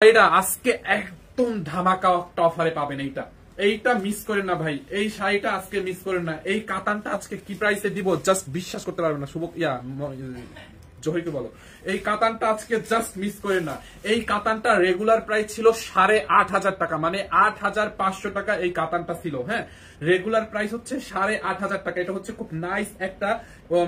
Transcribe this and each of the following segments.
এটা আজকে একদম ধামাকা একটা অফারে পাবেন। এইটা মিস করেন না ভাই, এই শাড়িটা আজকে মিস করেন না। এই কাতানটা আজকে কি প্রাইসে দিব জাস্ট বিশ্বাস করতে পারবেন না। জহিকে বলো, এই কাতানটা আজকে জাস্ট মিস করেন না। এই কাতানটা রেগুলার প্রাইস ছিল 8,500 টাকা, মানে 8,500 টাকা এই কাতানটা ছিল। হ্যাঁ, রেগুলার প্রাইস হচ্ছে 8,500 টাকা। এটা হচ্ছে খুব নাইস একটা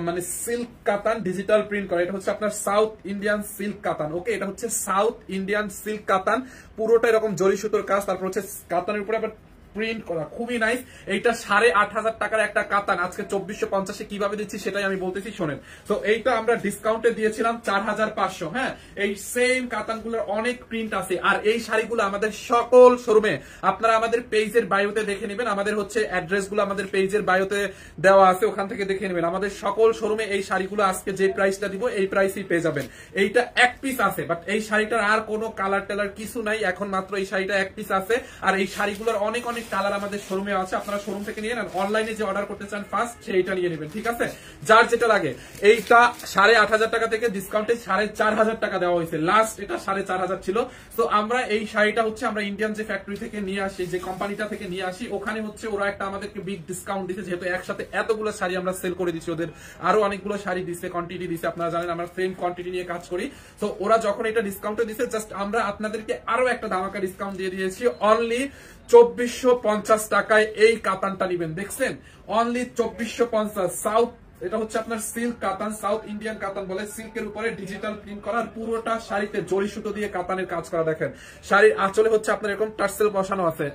মানে সিল্ক কাতান, ডিজিটাল প্রিন্ট করা। এটা হচ্ছে আপনার সাউথ ইন্ডিয়ান সিল্ক কাতান। ওকে, এটা হচ্ছে সাউথ ইন্ডিয়ান সিল্ক কাতান, পুরোটা এরকম জরি সুতোর কাজ। তারপর হচ্ছে কাতানের উপরে আবার প্রিন্ট করা, খুবই নাইস। এইটা 8,500 টাকার একটা কাতান আজকে 2450 কিভাবে দিচ্ছি সেটাই আমি বলতেছি, শোনেন। তো এইটা আমরা ডিসকাউন্টে দিয়েছিলাম 4,500। হ্যাঁ, এই সেম কাতানগুলোর অনেক প্রিন্ট আছে। আর এই শাড়িগুলো আমাদের সকল শোরুমে, আপনারা আমাদের পেজের বায়োতে দেখে নেবেন। আমাদের হচ্ছে অ্যাড্রেসগুলো আমাদের পেজের বায়োতে দেওয়া আছে, ওখান থেকে দেখে নেবেন। আমাদের সকল শোরুমে এই শাড়িগুলো আজকে যে প্রাইসটা দিব এই প্রাইসই পেয়ে যাবেন। এইটা এক পিস আছে, বাট এই শাড়িটার আর কোনো কালার টেলার কিছু নাই, এখন মাত্র এই শাড়িটা এক পিস আছে। আর এই শাড়িগুলোর অনেক অনেক কালার আমাদের শোরুমে আছে, আপনারা শোরুম থেকে নিয়ে নেন। অনলাইনে যে অর্ডার করতে চান ফার্স্ট সেইটা নিয়ে নেবেন, ঠিক আছে? যার যেটা লাগে। এইটা 8,500 টাকা থেকে ডিসকাউন্টে 4,500 টাকা দেওয়া হয়েছে। লাস্ট এটা 4,500 ছিল। তো আমরা এই শাড়িটা হচ্ছে আমরা ইন্ডিয়ান যে ফ্যাক্টরি থেকে নিয়ে আসি, যে কোম্পানিটা থেকে নিয়ে আসি, ওখানে হচ্ছে ওরা একটা আমাদেরকে বিগ ডিসকাউন্ট দিচ্ছে, যেহেতু একসাথে এতগুলো শাড়ি আমরা সেল করে দিচ্ছি। ওদের আরো অনেকগুলো শাড়ি দিচ্ছে, কোয়ান্টিটি দিচ্ছে। আপনারা জানেন আমরা সেম কোয়ান্টিটি নিয়ে কাজ করি। তো ওরা যখন এটা ডিসকাউন্টে দিচ্ছে, জাস্ট আমরা আপনাদেরকে আরো একটা ধামাকা ডিসকাউন্ট দিয়ে দিয়েছি। অনলি 2450 টাকায় এই কাতানটা নিবেন। দেখছেন, অনলি 2450। সাউথ, এটা হচ্ছে আপনার সিল্ক কাতান, সাউথ ইন্ডিয়ান কাতান বলে। সিল্কের উপরে ডিজিটাল প্রিন্ট করা, পুরোটা শাড়িতে জরি সুতো দিয়ে কাতানের কাজ করা। দেখেন শাড়ির আঁচলে হচ্ছে আপনার এরকম টার্সেল বসানো আছে,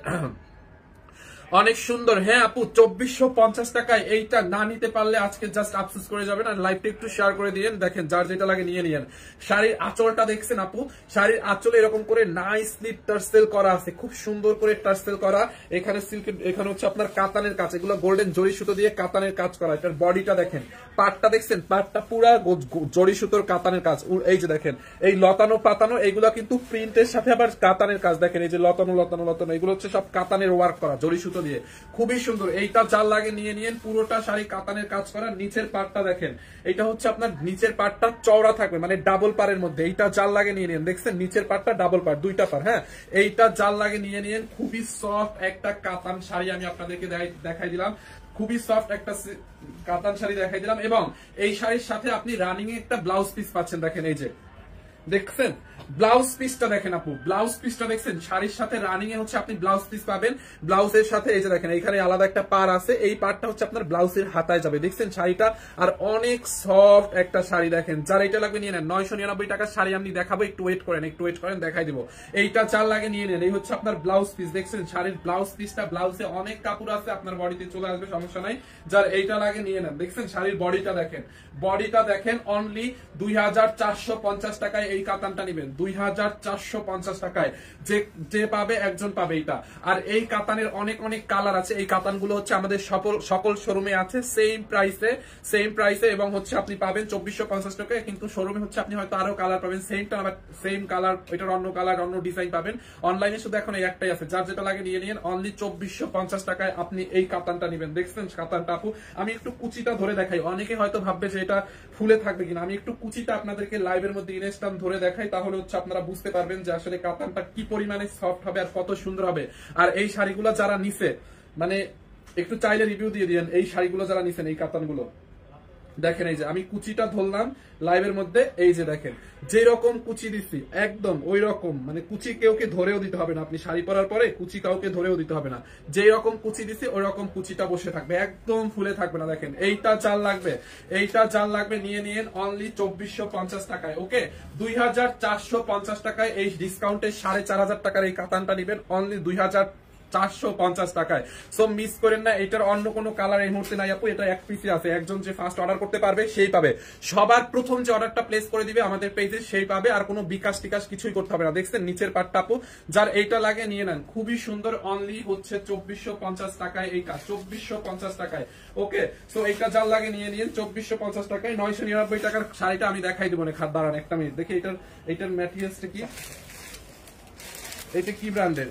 অনেক সুন্দর। হ্যাঁ আপু, 2450 টাকায় এইটা না নিতে পারলে আজকে জাস্ট আফসোস করে যাবেন। আর লাইভটা একটু শেয়ার করে দিয়েন। দেখেন যার যেটা লাগে নিয়ে নিয়েন। শাড়ির আঁচলটা দেখছেন আপু, শাড়ির আঁচলে এরকম করে নাইসলি টার্সেল করা আছে, খুব সুন্দর করে টার্সেল করা। এখানে সিল্কের, এখানে হচ্ছে আপনার কাতানের কাজ, এগুলো গোল্ডেন জরি সুতো দিয়ে কাতানের কাজ করা। এটার বডিটা দেখেন, পাটটা দেখছেন, পাটটা পুরা জরি সুতোর কাতানের কাজ। এই যে দেখেন এই লতানো পাতানো, এগুলো কিন্তু প্রিন্টের সাথে আবার কাতানের কাজ। দেখেন এই যে লতানো লতানো লতানো, এগুলো হচ্ছে সব কাতানের ওয়ার্ক করা, জরি সুতো দিয়ে, খুবই সুন্দর। এইটা যার লাগে নিয়ে নিয়েন। পুরোটা শাড়ি কাতানের কাজ করা। নিচের পাটটা দেখেন, এটা হচ্ছে আপনার নিচের পাটটা চওড়া থাকবে, মানে ডাবল পারের মধ্যে। এইটা যার লাগে নিয়ে নিন। দেখছেন নিচের পাটটা ডাবল পার, দুইটা পার। হ্যাঁ, এইটা যার লাগে নিয়ে নিন। খুবই সফট একটা কাতান শাড়ি আমি আপনাদেরকে দেখাই দিলাম। খুবই সফট একটা কাতান শাড়ি দেখাই দিলাম। এবং এই শাড়ির সাথে আপনি রানিং এ একটা ব্লাউজ পিস পাচ্ছেন। দেখেন এই যে দেখছেন ব্লাউজ পিসটা, দেখেন আপু ব্লাউজ পিসটা দেখছেন, শাড়ির সাথে রানিং এ হচ্ছে আপনি ব্লাউজ পিস পাবেন। ব্লাউজের সাথে এই যে দেখেন এখানে আলাদা একটা পার আছে, এই পারটা হচ্ছে আপনার ব্লাউজের হাতায় যাবে। দেখছেন শাড়িটা, আর অনেক সফট একটা শাড়ি। দেখেন যার এটা লাগবে নিয়ে নেন। 999 টাকার শাড়ি আমি দেখাবো, একটু ওয়েট করেন দেখাই দিব। এইটা চার লাগে নিয়ে নেন। এই হচ্ছে আপনার ব্লাউজ পিস। দেখছেন শাড়ির ব্লাউজ পিসটা, ব্লাউজে অনেক কাপড় আছে, আপনার বডিতে চলে আসবে, সমস্যা নাই। যার এইটা লাগে নিয়ে নেন। দেখছেন শাড়ির বডিটা দেখেন, বডিটা দেখেন। অনলি 2,450 টাকায় এই কাতানটা নিবেন। 2,450 টাকায় যে পাবে একজন পাবে এটা। আর এই কাতানের অনেক অনেক কালার আছে। এই কাতানগুলো হচ্ছে আমাদের সকল শোরুমে আছে সেম প্রাইসে, এবং হচ্ছে আপনি পাবেন 2450 টাকায়। কিন্তু শোরুমে হচ্ছে আপনি হয়তো আরো কালার পাবেন, সেম কালার, এটার অন্য কালার, অন্য ডিজাইন পাবেন। অনলাইনে শুধু এখন এই একটাই আছে, যার যেটা লাগে নিয়ে নিন। অনলি 2450 টাকায় আপনি এই কাতানটা নিবেন। দেখছেন কাতানটা আপু, আমি একটু কুচিটা ধরে দেখাই। অনেকে হয়তো ভাববে যে এটা ফুলে থাকবে কিনা, আমি একটু কুচিটা আপনাদেরকে লাইভের মধ্যে ইনস্টান ধরে দেখাই, তাহলে হচ্ছে আপনারা বুঝতে পারবেন যে আসলে কাতানটা কি পরিমাণে সফট হবে আর কত সুন্দর হবে। আর এই শাড়িগুলো যারা নিছে, মানে একটু চাইলে রিভিউ দিয়ে দিয়েন। এই শাড়িগুলো যারা নিছেন, এই কাতানগুলো দেখেন, এই যে আমি কুচিটা ধরলাম লাইভের মধ্যে, এই যে দেখেন যে রকম কুচি দিচ্ছি একদম ওই রকম, মানে কুচি কেউকে ধরেও দিতে হবে না। আপনি শাড়ি পরার পরে কুচি কাউকে ধরেও দিতে হবে না। যে রকম কুচি দিচ্ছি ওই রকম কুচিটা বসে থাকবে, একদম ফুলে থাকবে না। দেখেন এইটা চাল লাগবে নিয়ে নিন। অনলি 2450 টাকায়। ওকে, 2,450 টাকায় এই ডিসকাউন্টে 4,500 টাকার এই কাতানটা নিবেন। অনলি 2,450 টাকায়। সো মিস করেন না। এটার অন্য কোনো কালার এই মুহূর্তে নাই আপু, এটা এক পিসে আছে। একজন যে ফার্স্ট অর্ডার করতে পারবে সেই পাবে। সবার প্রথম যে অর্ডারটা প্লেস করে দিবে আমাদের পেজে সেই পাবে। আর কোনো বিকাশ টিকাশ কিছুই করতে হবে না। দেখছেন নিচের পাটটা আপু, যার এইটা লাগে নিয়ে নেন। খুবই সুন্দর। অনলি হচ্ছে 2450 টাকায় এইটা, 2450 টাকায়। ওকে, সো এইটা যার লাগে নিয়ে নিন 2450 টাকায়। 999 টাকার শাড়িটা আমি দেখাই দেবো না, খাট দাঁড়ান একটা মিনিট। দেখি এইটার ম্যাটেরিয়ালসটা কি, এটা কি ব্র্যান্ডের?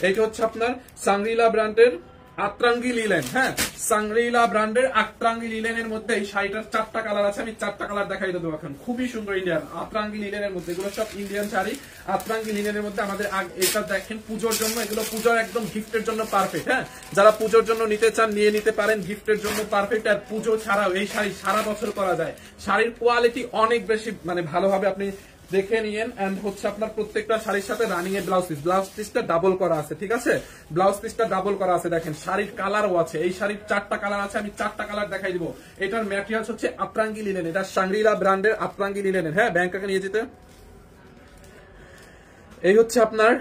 এইটা হচ্ছে আপনার সাংরিলা ব্র্যান্ডের আত্রাঙ্গি লিলেন, হ্যাঁ সাংরিলা ব্র্যান্ডের আত্রাঙ্গি লিলেনের মধ্যে এই শাড়িটার 4টা কালার আছে, আমি 4টা কালার দেখাই দেবো এখন। খুবই সুন্দর ইন্ডিয়ান আত্রাঙ্গি লিলেনের মধ্যে, এগুলো সব ইন্ডিয়ান শাড়ি। আত্রাঙ্গি লিলেনের মধ্যে আমাদের এটা দেখেন পুজোর জন্য, এগুলো পুজোর একদম গিফটের জন্য পারফেক্ট। হ্যাঁ, যারা পুজোর জন্য নিতে চান নিয়ে নিতে পারেন, গিফটের জন্য পারফেক্ট। আর পুজো ছাড়াও এই শাড়ি সারা বছর পরা যায়। শাড়ির কোয়ালিটি অনেক বেশি মানে ভালোভাবে আপনি দেখে নিয়েন। এন্ড হচ্ছে আপনার প্রত্যেকটা শাড়ির সাথে রানিং এর ব্লাউজ পিসটা ডাবল করা আছে, ঠিক আছে, ব্লাউজ পিসটা ডাবল করা আছে। দেখেন শাড়ির কালারও আছে, এই শাড়ির 4টা কালার আছে, আমি 4টা কালার দেখাই দিব। এটার ম্যাটেরিয়ালস হচ্ছে আত্রাঙ্গি লিনেন, এটা সাংরিলা ব্র্যান্ডের আত্রাঙ্গি লিনেনের। হ্যাঁ, ব্যাংককে নিয়ে যেতে। এই হচ্ছে আপনার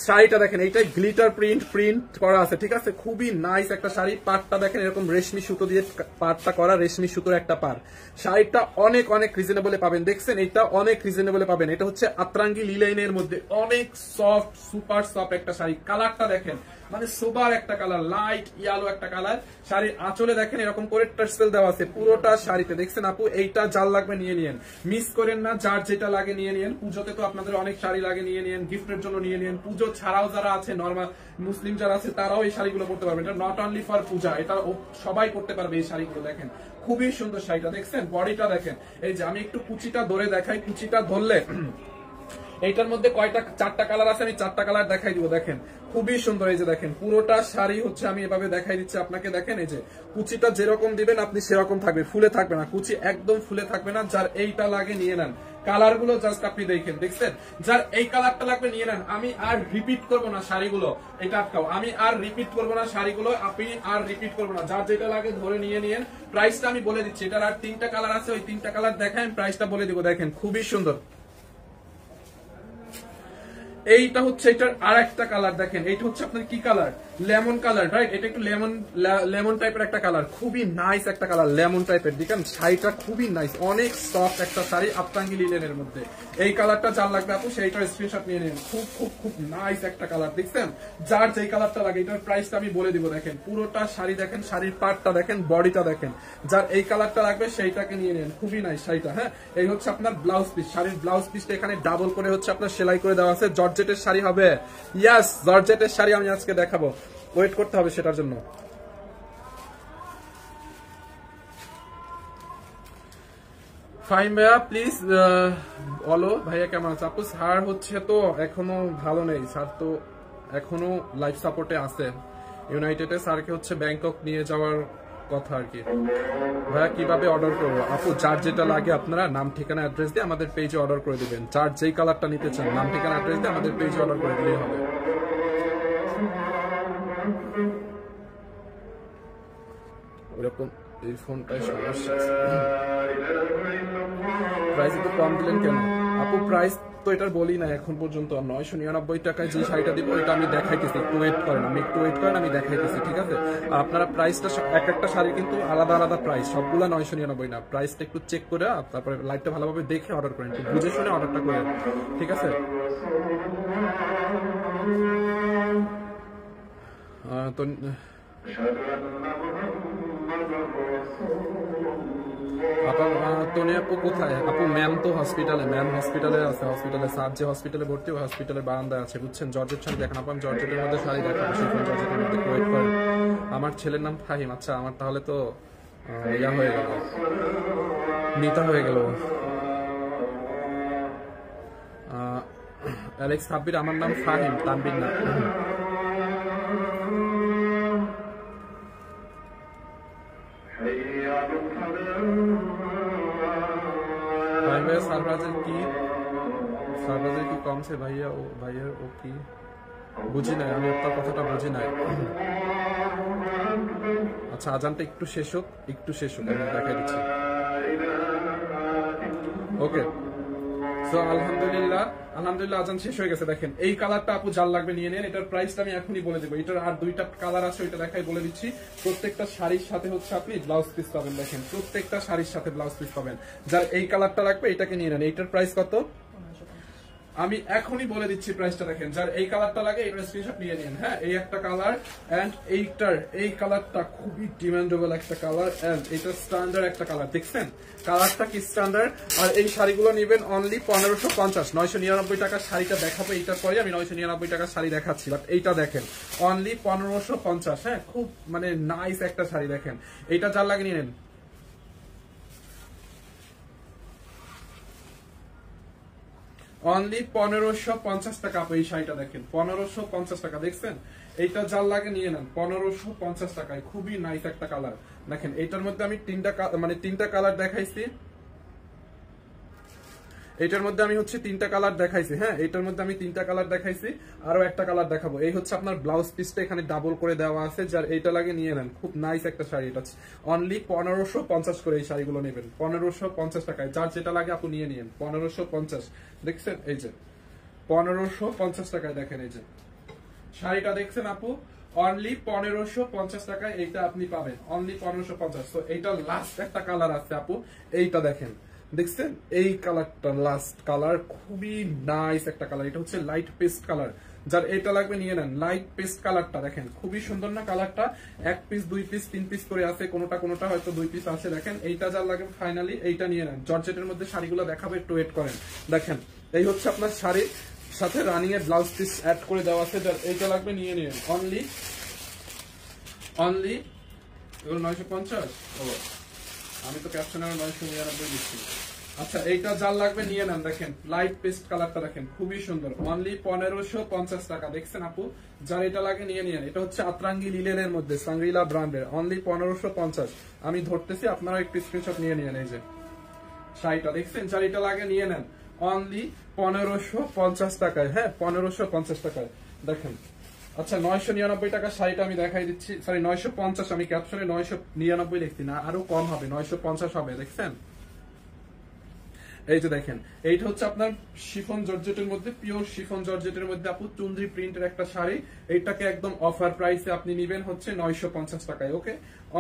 শাড়িটা দেখেন, এইটাই গ্লিটার প্রিন্ট করা আছে, ঠিক আছে, খুবই নাইস একটা শাড়ি। পাটটা দেখেন এরকম রেশমি সুতো দিয়ে পাটটা করা, রেশমি সুতোর একটা পার। শাড়িটা অনেক অনেক রিজনেবলে পাবেন, দেখছেন এটা অনেক রিজনেবলে পাবেন। এটা হচ্ছে আত্রাঙ্গি লিলেনের মধ্যে অনেক সফট, সুপার সফট একটা শাড়ি। কালারটা দেখেন মানে সোবার একটা কালার, লাইট ইয়েলো একটা কালার। শাড়ির আঁচলে দেখেন এরকম করে টার্সেল দেওয়া আছে পুরোটা শাড়িতে, দেখছেন আপু। এইটা যার লাগবে নিয়ে নিয়েন, মিস করেন না, যার যেটা লাগে নিয়ে নিয়েন। পুজোতে তো আপনাদের অনেক শাড়ি লাগে, নিয়ে নিয়েন, গিফটের জন্য নিয়ে নিয়েন। পুজো ছাড়াও যারা আছে নরমাল মুসলিম যারা আছে তারাও এই শাড়িগুলো পড়তে পারবে। এটা নট অনলি ফর পূজা, এটা সবাই পড়তে পারবে এই শাড়িগুলো। দেখেন খুবই সুন্দর শাড়িটা, দেখছেন বডিটা দেখেন। এই যে আমি একটু কুচিটা ধরে দেখাই, কুচিটা ধরলে এইটার মধ্যে কয়টা 4টা কালার আছে, আমি 4টা কালার দেখাই দিব। দেখেন খুবই সুন্দর, এই যে দেখেন পুরোটা শাড়ি হচ্ছে আমি এভাবে দেখাই দিচ্ছি আপনাকে। দেখেন এই যে কুচিটা যেরকম দিবেন আপনি সেরকম থাকবে, ফুলে থাকবে না, কুচি একদম ফুলে থাকবে না। যার এইটা লাগে নিয়ে নেন, কালার গুলো জাস্ট আপনি দেখেন, দেখছেন, যার এই কালারটা লাগবে নিয়ে নেন। আমি আর রিপিট করবো না শাড়িগুলো, এটা আটকাও, আমি আর রিপিট করবো না শাড়িগুলো, আপনি আর রিপিট করবো না। যার যেটা লাগে ধরে নিয়ে নিয়েন। প্রাইসটা আমি বলে দিচ্ছি, এটার আর 3টা কালার আছে, ওই 3টা কালার দেখায় প্রাইসটা বলে দিব। দেখেন খুবই সুন্দর। এইটা হচ্ছে এটার আর একটা কালার, দেখেন এইটা হচ্ছে আপনার কি কালার, লেমন কালার, রাইট? এটা একটু লেমন টাইপের একটা কালার, খুবই নাইস একটা কালার, লেমন টাইপের। দেখেন শাড়িটা খুবই নাইস, অনেক সফট একটা শাড়ি আত্রাঙ্গি লিলেনের মধ্যে। এই কালারটা যার লাগবে আপু সেইটার স্ক্রিনশট নিয়ে নিন। খুব খুব খুব নাইস একটা কালার, দেখছেন, যার যেই কালারটা লাগে। এটার প্রাইসটা আমি বলে দিব। দেখেন পুরোটা শাড়ি দেখেন, শাড়ির পার্টটা দেখেন, বডিটা দেখেন, যার এই কালারটা লাগবে সেইটাকে নিয়ে নিন। খুবই নাইস শাড়িটা। হ্যাঁ, এই হচ্ছে আপনার ব্লাউজ পিস, শাড়ির ব্লাউজ পিসটা এখানে ডাবল করে হচ্ছে আপনার সেলাই করে দেওয়া আছে। জর্জেটের শাড়ি হবে, ইয়াস জর্জেটের শাড়ি আমি আজকে দেখাবো, ওয়েট করতে হবে সেটার জন্য। ফাইন ভাইয়া প্লিজ বলো ভাইয়া কেমন আছে? আপু স্যার হচ্ছে তো এখনো ভালো নেই, স্যার তো এখনো লাইফ সাপোর্টে আছে ইউনাইটেডে। স্যারকে হচ্ছে ব্যাংকক নিয়ে যাওয়ার কথা আর কি। ভাইয়া কিভাবে অর্ডার করবো? আপু যার যেটা লাগে আপনারা নাম ঠিকানা অ্যাড্রেস দিয়ে আমাদের পেজে অর্ডার করে দিবেন। যার যেই কালারটা নিতে চান নাম ঠিকানা অ্যাড্রেস দিয়ে আমাদের পেজে অর্ডার করে দিলেই হবে। ওরকম এই ফোনটায় সমস্যা আছে, প্রাইস একটু কম দিলেন কেন? আপু প্রাইস তো এটার বলি না এখন পর্যন্ত। 999 টাকায় যে শাড়িটা দিব এটা আমি দেখাইতেছি, একটু ওয়েট করেন, আমি দেখাইতেছি, ঠিক আছে? আর আপনারা প্রাইসটা এক একটা শাড়ি কিন্তু আলাদা আলাদা প্রাইস, সবগুলা 999 না। প্রাইসটা একটু চেক করে তারপরে লাইটটা ভালোভাবে দেখে অর্ডার করেন, একটু বুঝে শুনে অর্ডারটা করেন, ঠিক আছে? তো আপু কোথায়? আপু ম্যাম তো হসপিটালে, ম্যাম হসপিটালে আছে, হসপিটালে স্যার যে হসপিটালে ভর্তি ওই হসপিটালের বারান্দায় আছে, বুঝছেন? জর্জেট শাড়ি দেখেন আপু, আমি জর্জেটের মধ্যে শাড়ি দেখাবো, শিফন জর্জেটের মধ্যে ওয়েট করেন। আমার ছেলের নাম ফাহিম। আচ্ছা, আমার তাহলে তো ইয়া হয়ে গেল, মিতা হয়ে গেল। অ্যালেক্স সাব্বির, আমার নাম ফাহিম, তানবির না। সারপ্রাইজের কি কমছে ভাইয়া? ও ভাইয়ার ও কি বুঝি নাই, আমি আপনার কথাটা বুঝি নাই। আচ্ছা আজানটা একটু শেষ হোক, আমি দেখাই দিচ্ছি। ওকে, সো আলহামদুলিল্লাহ আজান শেষ হয়ে গেছে। দেখেন এই কালারটা আপু যার লাগবে নিয়ে নেন। এটার প্রাইসটা আমি এখনই বলে দেবো। এটার আর 2টা কালার আছে, ওইটা দেখাই বলে দিচ্ছি। প্রত্যেকটা শাড়ির সাথে হচ্ছে আপনি ব্লাউজ পিস পাবেন। দেখেন প্রত্যেকটা শাড়ির সাথে ব্লাউজ পিস পাবেন। যার এই কালারটা লাগবে এটাকে নিয়ে নেন। এইটার প্রাইস কত? আমি এখনই বলে দিচ্ছি প্রাইসটা দেখেন, যার এই কালারটা লাগে এটা স্ক্রিনশট নিয়ে নিন। হ্যাঁ, এই একটা কালার এন্ড এই কালারটা খুবই ডিমান্ডেবল একটা কালার এন্ড এটা স্ট্যান্ডার্ড একটা কালার, দেখছেন কালারটা কি স্ট্যান্ডার্ড। আর এই শাড়িগুলো নেবেন অনলি 1550, 999 টাকার শাড়িটা দেখাবো এইটার পরে, আমি 999 টাকার শাড়ি দেখাচ্ছি, বাট এইটা দেখেন অনলি 1550। হ্যাঁ, খুব মানে নাইস একটা শাড়ি দেখেন, এইটা যার লাগে নিয়ে নেন। অনলি 1550 টাকা এই শাড়িটা দেখেন, 1550 টাকা, দেখছেন এইটা যার লাগে নিয়ে নেন 1550 টাকায়, খুবই নাইস একটা কালার দেখেন। এইটার মধ্যে আমি তিনটা কালার দেখাইছি, এটার মধ্যে আমি হচ্ছে তিনটা কালার দেখাইছি। হ্যাঁ, এটার মধ্যে আমি তিনটা কালার দেখাইছি, আরো একটা কালার দেখাবো। এই হচ্ছে আপনার ব্লাউজ পিসটা এখানে ডাবল করে দেওয়া আছে, যার এইটা লাগে নিয়ে নেন, খুব নাইস একটা শাড়ি। এটা অনলি 1550 করে এই শাড়িগুলো নেবেন, 1550 টাকায়, যার যেটা লাগে আপনি নিয়ে নিন 1550। দেখছেন এই যে 1550 টাকায়, দেখেন এই যে শাড়িটা দেখছেন আপু, অনলি 1550 টাকায় এইটা আপনি পাবেন, অনলি 1550। তো এইটা লাস্ট একটা কালার আছে আপু, এইটা দেখেন, দেখছেন এই কালারটা লাস্ট কালার, খুবই নাইস একটা কালার। এটা হচ্ছে লাইট পেস্ট কালার, যার এটা লাগবে নিয়ে নেন। লাইট পেস্ট কালারটা দেখেন, খুবই সুন্দর না কালারটা, 1 পিস 2 পিস 3 পিস করে আছে, কোনোটা হয়তো 2 পিস আছে। দেখেন এইটা যার লাগে ফাইনালি এইটা নিয়ে নেন। জর্জেটের মধ্যে শাড়িগুলো দেখাবে, একটু ওয়েট করেন। দেখেন এই হচ্ছে আপনার শাড়ির সাথে রানিং এর ব্লাউজ পিস অ্যাড করে দেওয়া আছে, যার এইটা লাগবে নিয়ে নিন অনলি 950। আমি তো ক্যাপশনে 999 দিচ্ছি। আচ্ছা, এইটা যার লাগবে নিয়ে নেন। দেখেন লাইট পেস্ট কালারটা দেখেন, খুবই সুন্দর, অনলি 1550 টাকা। দেখছেন আপু, যার এটা লাগে নিয়ে নিন। এটা হচ্ছে আতরাঙ্গি লিলেনের মধ্যে সাংগ্রিলা ব্র্যান্ডের, অনলি 1550। আমি ধরতেছি, আপনারা একটু স্ক্রিনশট নিয়ে নিন। এই যে শাড়িটা দেখছেন, যার এটা লাগে নিয়ে নেন অনলি 1550 টাকায়। হ্যাঁ, 1550 টাকায় দেখেন। আচ্ছা, 999 টাকা শাড়িটা আমি দেখাই দিচ্ছি, সরি 950, আমি ক্যাপশনে 999 লিখছি না, আরো কম হবে, 950 হবে। দেখছেন এই যে দেখেন, এইটা হচ্ছে আপনার শিফন জর্জেটের মধ্যে, পিওর শিফন জর্জেটের মধ্যে আপু চুনরি প্রিন্টের একটা শাড়ি। এইটাকে একদম অফার প্রাইসে আপনি নিবেন হচ্ছে 950 টাকায়। ওকে,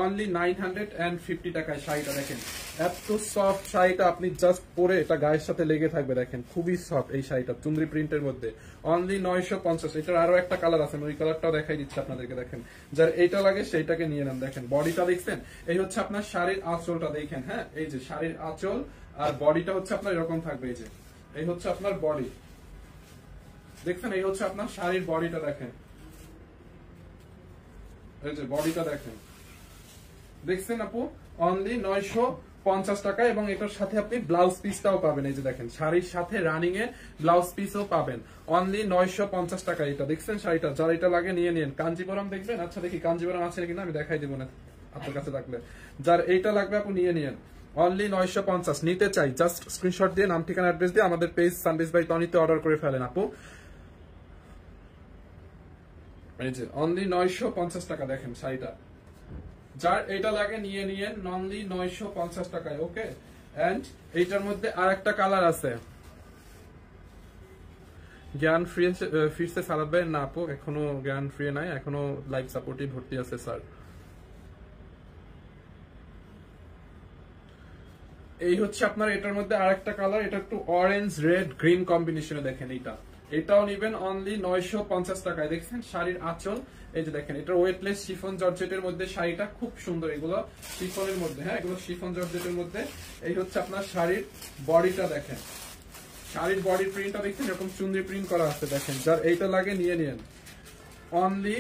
অনলি 950 টাকায় শাড়িটা দেখেন, এত সফট শাড়িটা, আপনি জাস্ট পরে এটা গায়ের সাথে লেগে থাকবে। দেখেন খুবই সফট এই শাড়িটা চুনরি প্রিন্টের মধ্যে, অনলি 950। এটার আরো একটা কালার আছে, ওই কালারটাও দেখাই দিচ্ছি আপনাদেরকে। দেখেন যার এইটা লাগে সেইটাকে নিয়ে নেন। দেখেন বডিটা দেখছেন, এই হচ্ছে আপনার শাড়ির আঁচলটা দেখেন। হ্যাঁ, এই যে শাড়ির আঁচল, আর বডিটা হচ্ছে আপনার এরকম থাকবে। এই যে এই হচ্ছে আপনার বডি, দেখছেন এই হচ্ছে আপনার শাড়ির বডিটা দেখেন, এই যে বডিটা দেখেন, দেখছেন আপু, অনলি 950 টাকা। এবং এটার সাথে আপনি ব্লাউজ পিসটাও পাবেন। এই যে দেখেন শাড়ির সাথে রানিং এ ব্লাউজ পিসও পাবেন, অনলি 950 টাকা। এটা দেখছেন শাড়িটা, যার এটা লাগে নিয়ে নিন। কাঞ্জিবরম দেখবেন, আচ্ছা দেখি কাঞ্জিবরম আছে কিনা, আমি দেখাই দিব না আপনার কাছে থাকলে। যার এইটা লাগবে আপনি নিয়ে নিন, অনলি 950। নিতে চাই জাস্ট স্ক্রিনশট দিয়ে নাম ঠিকানা অ্যাড্রেস দিয়ে আমাদের পেজ সানবিজ বাই টনিতে অর্ডার করে ফেলেন আপু। এই যে অনলি 950 টাকা দেখেন শাড়িটা, যার এটা লাগে নিয়ে নিয়েন, অনলি 950 টাকায়। ওকে, এন্ড এইটার মধ্যে আর একটা কালার আছে। জ্ঞান ফিরছে সারাদ ভাই? না আপু, এখনো জ্ঞান ফ্রি নাই, এখনো লাইভ সাপোর্টই ভর্তি আছে স্যার। এই হচ্ছে আপনার এটার মধ্যে আর একটা কালার, এটা একটু অরেঞ্জ রেড গ্রিন কম্বিনেশনে। দেখেন এটাও নিবেন অনলি 950 টাকায়। দেখছেন শাড়ির আঁচল, এই যে দেখেন এটা ওয়েটলেস শিফন জর্জেটের মধ্যে শাড়িটা, খুব সুন্দর। এগুলো শিফনের মধ্যে, হ্যাঁ এগুলো শিফন জর্জেটের মধ্যে। এই হচ্ছে আপনার শাড়ির বডিটা দেখেন, শাড়ির বডি প্রিন্টটা দেখছেন এরকম চুনরি প্রিন্ট করা আছে। দেখেন যার এইটা লাগে নিয়ে নিন, অনলি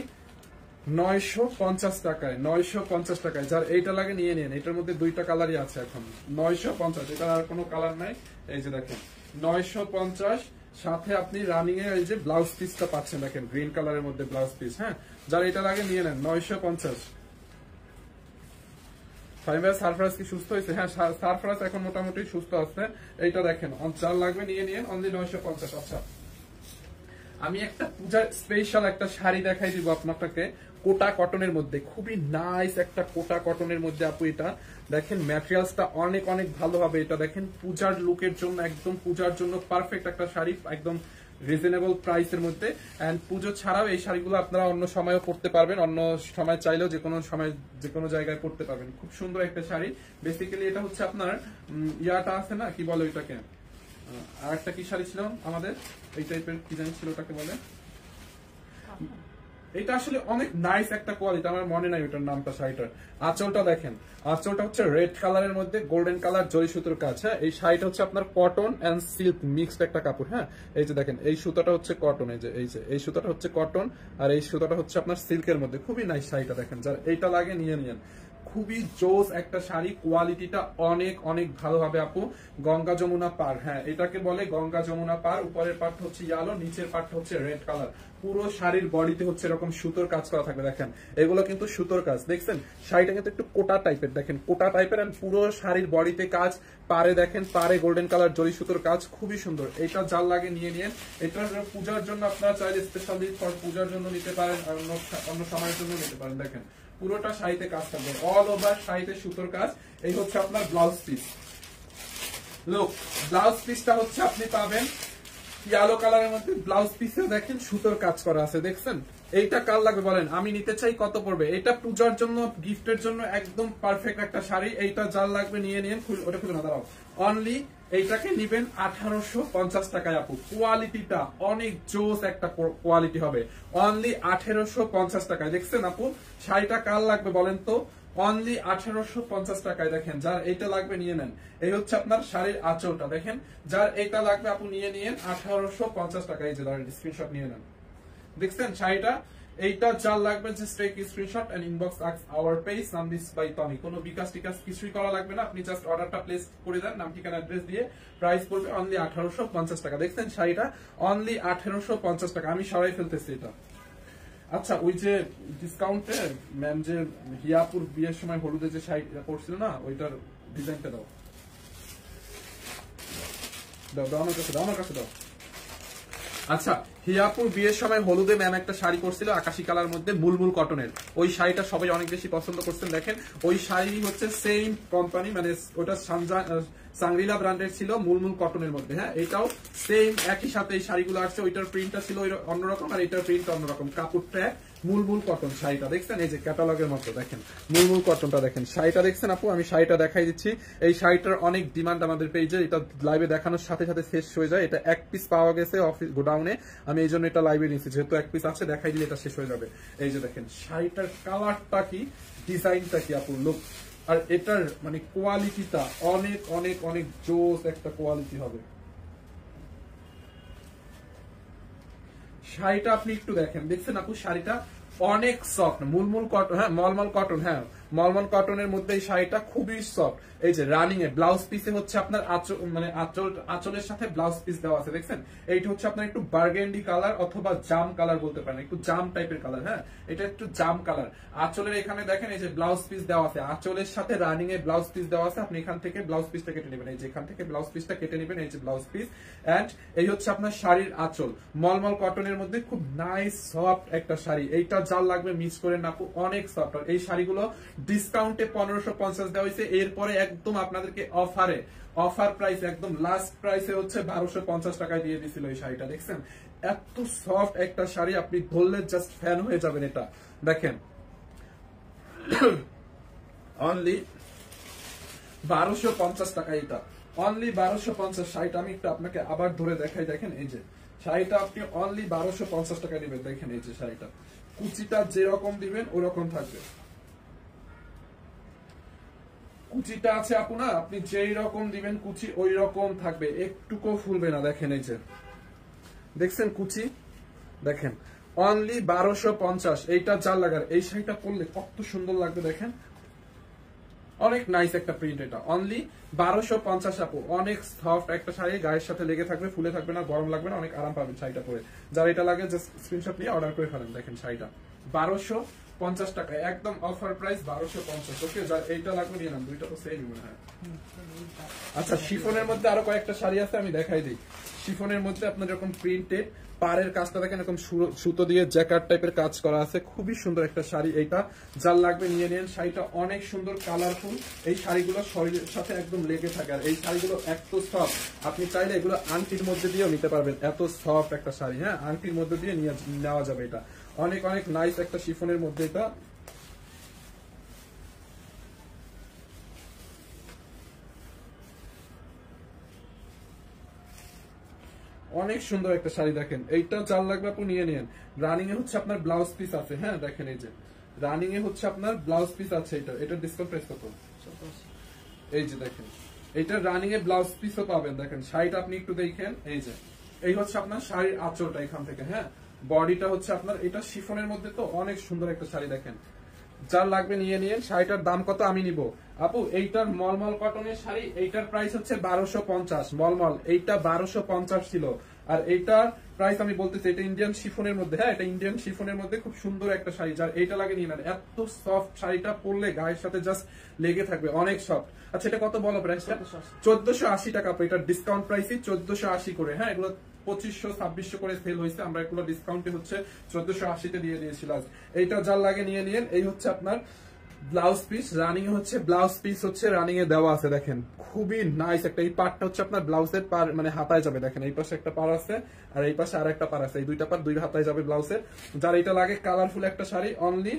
950 টাকায়, 950 টাকায়। যার এইটা লাগে নিয়ে নিন। এটার মধ্যে দুইটা কালারই আছে এখন, 950, এটা আর কোনো কালার নাই। এই যে দেখেন 950, সাথে আপনি রানিং এর এই যে ব্লাউজ পিসটা পাচ্ছেন, দেখেন গ্রিন কালারের মধ্যে ব্লাউজ পিস। হ্যাঁ, যার এটা লাগে নিয়ে নেন 950। সারফরাজ কি সুস্থ হয়েছে? হ্যাঁ, সারফরাজ এখন মোটামুটি সুস্থ আছে। এইটা দেখেন, যার লাগবে নিয়ে নিন, অনলি 950। আচ্ছা, আমি একটা পূজার স্পেশাল একটা শাড়ি দেখাই দিব আপনাকে, কোটা কটনের মধ্যে, খুবই নাইস একটা কোটা কটনের মধ্যে আপু। এটা দেখেন ম্যাটেরিয়ালসটা অনেক অনেক ভালো হবে। এটা দেখেন পূজার লুকের জন্য, একদম পূজার জন্য পারফেক্ট একটা শাড়ি, একদম রিজনেবল প্রাইসের মধ্যে। এন্ড পুজো ছাড়াও এই শাড়িগুলো আপনারা অন্য সময়ও পরতে পারবেন, অন্য সময় চাইলেও যে কোনো সময় যে কোনো জায়গায় পরতে পারবেন। খুব সুন্দর একটা শাড়ি। বেসিক্যালি এটা হচ্ছে আপনার ইয়াটা আছে না, কি বলে ওইটাকে, আর একটা কি শাড়ি ছিল আমাদের, এই টাইপের কি জানি ছিল, ওটাকে বলে, এটা আসলে অনেক নাইস একটা কোয়ালিটি, আমার মনে নাই ওটার নামটা শাড়িটার। আঁচলটা দেখেন, আঁচলটা হচ্ছে রেড কালারের মধ্যে গোল্ডেন কালার জরি সুতোর কাজ। হ্যাঁ, এই শাড়িটা হচ্ছে আপনার কটন এন্ড সিল্ক মিক্সড একটা কাপড়। হ্যাঁ, এই যে দেখেন এই সুতাটা হচ্ছে কটন, এই সুতাটা হচ্ছে কটন, আর এই সুতাটা হচ্ছে আপনার সিল্কের মধ্যে। খুবই নাইস শাড়িটা, দেখেন যার এইটা লাগে নিয়ে নিয়েন। খুবই জোস একটা শাড়ি, কোয়ালিটিটা অনেক অনেক ভালো হবে আপু। গঙ্গা যমুনা পার, হ্যাঁ এটাকে বলে গঙ্গা যমুনা পার। উপরের পার্ট হচ্ছে ইয়েলো, নিচের পার্ট হচ্ছে রেড কালার। পুরো শাড়ির বডিতে হচ্ছে এরকম সুতোর কাজ করা থাকবে। দেখেন এগুলো কিন্তু সুতোর কাজ, দেখছেন শাড়িটা কিন্তু একটু কোটা টাইপের, দেখেন কোটা টাইপের, এন্ড পুরো শাড়ির বডিতে কাজ। পারে দেখেন, পারে গোল্ডেন কালার জরি সুতোর কাজ, খুবই সুন্দর। এটা যার লাগে নিয়ে নিন। এটার পূজার জন্য আপনারা চাইলে স্পেশালি পূজার জন্য নিতে পারেন, আর অন্য সময়ের জন্য নিতে পারেন। দেখেন পুরোটা শাড়িতে কাজ থাকবে, অল ওভার শাড়িতে সুতোর কাজ। এই হচ্ছে আপনার ব্লাউজ পিস। লোক ব্লাউজ পিসটা হচ্ছে আপনি পাবেন ইয়েলো কালারের মধ্যে। ব্লাউজ পিসে দেখেন সুতোর কাজ করা আছে, দেখছেন। এইটা কার লাগবে বলেন, আমি নিতে চাই, কত পড়বে? এটা পূজার জন্য, গিফটের জন্য একদম পারফেক্ট একটা শাড়ি। এইটা যার লাগবে নিয়ে নিন। ওটা খুলে না, দাঁড়াও। অনলি এইটাকে নিবেন 1850 টাকায় আপু। কোয়ালিটিটা অনেক জোস একটা কোয়ালিটি হবে। অনলি 1850 টাকায়, দেখছেন আপু। শাড়িটা কার লাগবে বলেন তো? অনলি 1850 টাকায়। দেখেন যার এইটা লাগবে নিয়ে নেন। এই হচ্ছে আপনার শাড়ির আঁচলটা, দেখেন যার এইটা লাগবে আপু নিয়ে নিন 1850 টাকা। এই যে ধরেন স্ক্রিনশট নিয়ে নেন, দেখছেন শাড়িটা। এইটা যার লাগবে just take screenshot and inbox our page সানদিস বাই টমি। কোনো বিকাশ টিকাশ কিছুই করা লাগবে না, আপনি জাস্ট অর্ডারটা প্লেস করে দেন, নাম ঠিকানা অ্যাড্রেস দিয়ে। প্রাইস পড়বে অনলি 1850 টাকা। দেখছেন শাড়িটা অনলি 1850 টাকা। আমি সরাই ফেলতেছি এটা। আচ্ছা, ওই যে ডিসকাউন্টে ম্যাম যে হিয়াপুর বিয়ের সময় হলুদে যে শাড়ি পরছিল না, ওইটার ডিজাইনটা দাও, দাও দাও আমার কাছে, দাও আমার কাছে দাও। আচ্ছা, হিয়াপুর বিয়ের সময় হলুদে ম্যাম একটা শাড়ি পরছিল আকাশি কালার মধ্যে, মুলমুল কটনের। ওই শাড়িটা সবাই অনেক বেশি পছন্দ করছেন। দেখেন ওই শাড়ি হচ্ছে সেম কোম্পানি, মানে ওটা সাংরিলা ব্র্যান্ডের ছিল, মুলমুল কটনের মধ্যে। হ্যাঁ, এটাও সেম একই সাথে এই শাড়িগুলো আসছে। ওইটার প্রিন্টটা ছিল অন্যরকম, আর এটার প্রিন্টটা অন্যরকম। কাপড়টা মুলমুল কটন শাড়িটা, দেখছেন এই যে ক্যাটালগের মতো। দেখেন মুলমুল কটনটা, দেখেন শাড়িটা দেখছেন আপু। আমি শাড়িটা দেখাই দিচ্ছি। এই শাড়িটার অনেক ডিমান্ড আমাদের পেজে। এটা লাইভে দেখানোর সাথে সাথে শেষ হয়ে যায়। এটা এক পিস পাওয়া গেছে অফিস গোডাউনে, আমি এই জন্য এটা লাইভে নিয়েছি, যেহেতু এক পিস আছে, দেখাই দিলে এটা শেষ হয়ে যাবে। এই যে দেখেন শাড়িটার কালারটা কি, ডিজাইনটা কি আপু, লুক। আর এটার মানে কোয়ালিটিটা অনেক অনেক অনেক জোস একটা কোয়ালিটি হবে। শাড়িটা আপনি একটু দেখেন, দেখছেন আপু শাড়িটা অনেক সফট, মুলমুল কটন। হ্যাঁ, মলমল কটন। হ্যাঁ, মলমল কটনের মধ্যে এই শাড়িটা খুবই সফট। এই যে রানিং এ ব্লাউজ পিসে হচ্ছে আপনার মানে আঁচলের সাথে ব্লাউজ পিস দেওয়া আছে, দেখছেন। এইটা হচ্ছে আপনার একটু বার্গেন্ডি কালার অথবা জাম কালার বলতে পারেন, একটু জাম টাইপের কালার। হ্যাঁ, এটা একটু জাম কালার। আঁচলের এখানে দেখেন এই যে ব্লাউজ পিস দেওয়া আছে, আঁচলের সাথে রানিং এ ব্লাউজ পিস দেওয়া আছে। আপনি এখান থেকে ব্লাউজ পিসটা কেটে নেবেন, এই যে এখান থেকে ব্লাউজ পিসটা কেটে নেবেন, এই যে ব্লাউজ পিস। এন্ড এই হচ্ছে আপনার শাড়ির আঁচল, মলমল কটনের মধ্যে খুব নাইস সফট একটা শাড়ি। এইটা যার লাগবে মিস করে না আপু, অনেক সফট। এই শাড়িগুলো ডিসকাউন্টে 1550 দেওয়া হয়েছে। এরপরে একদম আপনাদেরকে অফার প্রাইস, একদম লাস্ট প্রাইসে হচ্ছে 1250 টাকায় দিয়ে দিছিল এই শাড়িটা। দেখছেন এত সফট একটা শাড়ি, আপনি ধরলে জাস্ট ফ্যান হয়ে যাবেন। এটা দেখেন অনলি 1250 টাকা। এটা অনলি 1250 শাড়িটা। আমি একটু আপনাকে আবার ধরে দেখাই, দেখেন এই যে শাড়িটা আপনি অনলি 1250 টাকা দিবেন। দেখেন এই যে শাড়িটা, কুচিটা যেরকম দিবেন ওরকম থাকবে। কুচিটা আছে আপু না, আপনি যেই রকম দিবেন কুচি ওই রকম থাকবে, একটুকু ফুলবে না। দেখেন এই যে দেখছেন কুচি, দেখেন অনলি 1250। এইটা যার লাগার, এই শাড়িটা পরলে কত সুন্দর লাগবে। দেখেন অনেক নাইস একটা প্রিন্ট। এটা অনলি 1250 আপু। অনেক সফট একটা শাড়ি, গায়ের সাথে লেগে থাকবে, ফুলে থাকবে না, গরম লাগবে না, অনেক আরাম পাবেন শাড়িটা পরে। যার এটা লাগে জাস্ট স্ক্রিনশট নিয়ে অর্ডার করে ফেলেন। দেখেন শাড়িটা 1250 টাকা, একদম অফার প্রাইস 1250। ওকে, যার এইটা লাগবে নিয়ে নেন, দুইটা তো সেম মনে হয়। আচ্ছা, শিফনের মধ্যে আরো কয়েকটা শাড়ি আছে, আমি দেখাই দিই। শিফনের মধ্যে আপনার এরকম প্রিন্টেড পাড়ের কাজটা দেখেন, এরকম সুতো দিয়ে জ্যাকার্ড টাইপের কাজ করা আছে, খুবই সুন্দর একটা শাড়ি। এইটা যার লাগবে নিয়ে নেন। শাড়িটা অনেক সুন্দর, কালারফুল। এই শাড়িগুলো শরীরের সাথে একদম লেগে থাকে, আর এই শাড়িগুলো এত সফট, আপনি চাইলে এগুলো আংটির মধ্যে দিয়েও নিতে পারবেন। এত সফট একটা শাড়ি। হ্যাঁ, আংটির মধ্যে দিয়ে নেওয়া যাবে। এটা অনেক অনেক নাইস একটা শিফনের মধ্যে। এটা অনেক সুন্দর একটা শাড়ি দেখেন, এইটা যার লাগবে আপু নিয়ে নিন। রানিং এ হচ্ছে আপনার ব্লাউজ পিস আছে, হ্যাঁ দেখেন এই যে রানিং এ হচ্ছে আপনার ব্লাউজ পিস আছে, এটা ডিসকাউন্ট প্রাইস কত? এই যে দেখেন এটা রানিং এ ব্লাউজ পিসও পাবেন। দেখেন শাড়িটা আপনি একটু দেখেন, এই যে এই হচ্ছে আপনার শাড়ির আঁচলটা এখান থেকে, হ্যাঁ বডিটা হচ্ছে আপনার এটা শিফনের মধ্যে, তো অনেক সুন্দর একটা শাড়ি দেখেন, যার লাগবে নিয়ে নিন। শাড়িটার দাম কত আমি নিব আপু? এইটার মলমল কটনের শাড়ি, এইটার প্রাইস হচ্ছে 1250 মলমল, এইটা 1250 ছিল। আর এইটার প্রাইস আমি বলতেছি, এটা ইন্ডিয়ান শিফনের মধ্যে, হ্যাঁ এটা ইন্ডিয়ান শিফনের মধ্যে খুব সুন্দর একটা শাড়ি, যার এইটা লাগে নিয়ে নেন। এত সফট শাড়িটা পরলে গায়ের সাথে জাস্ট লেগে থাকবে, অনেক সফট। আচ্ছা এটা কত বলো প্রাইসটা? 1480 টাকা। এটা ডিসকাউন্ট প্রাইসই 1480 করে, হ্যাঁ এগুলো 2500-2600 করে সেল হয়েছে, আমরা এগুলো ডিসকাউন্টে হচ্ছে 1480 তে দিয়ে দিয়েছিলাম। এইটা যার লাগে নিয়ে নিন। এই হচ্ছে আপনার ব্লাউজ পিস, রানিং এ হচ্ছে ব্লাউজ পিস হচ্ছে রানিং এ দেওয়া আছে, দেখেন খুবই নাইস একটা। এই পার্টটা হচ্ছে আপনার ব্লাউজের পার মানে হাতায় যাবে, দেখেন এই পাশে একটা পার আছে আর এই পাশে আর একটা পার আছে, এই দুইটা পার দুই হাতায় যাবে ব্লাউজের। যার এটা লাগে কালারফুল একটা শাড়ি, অনলি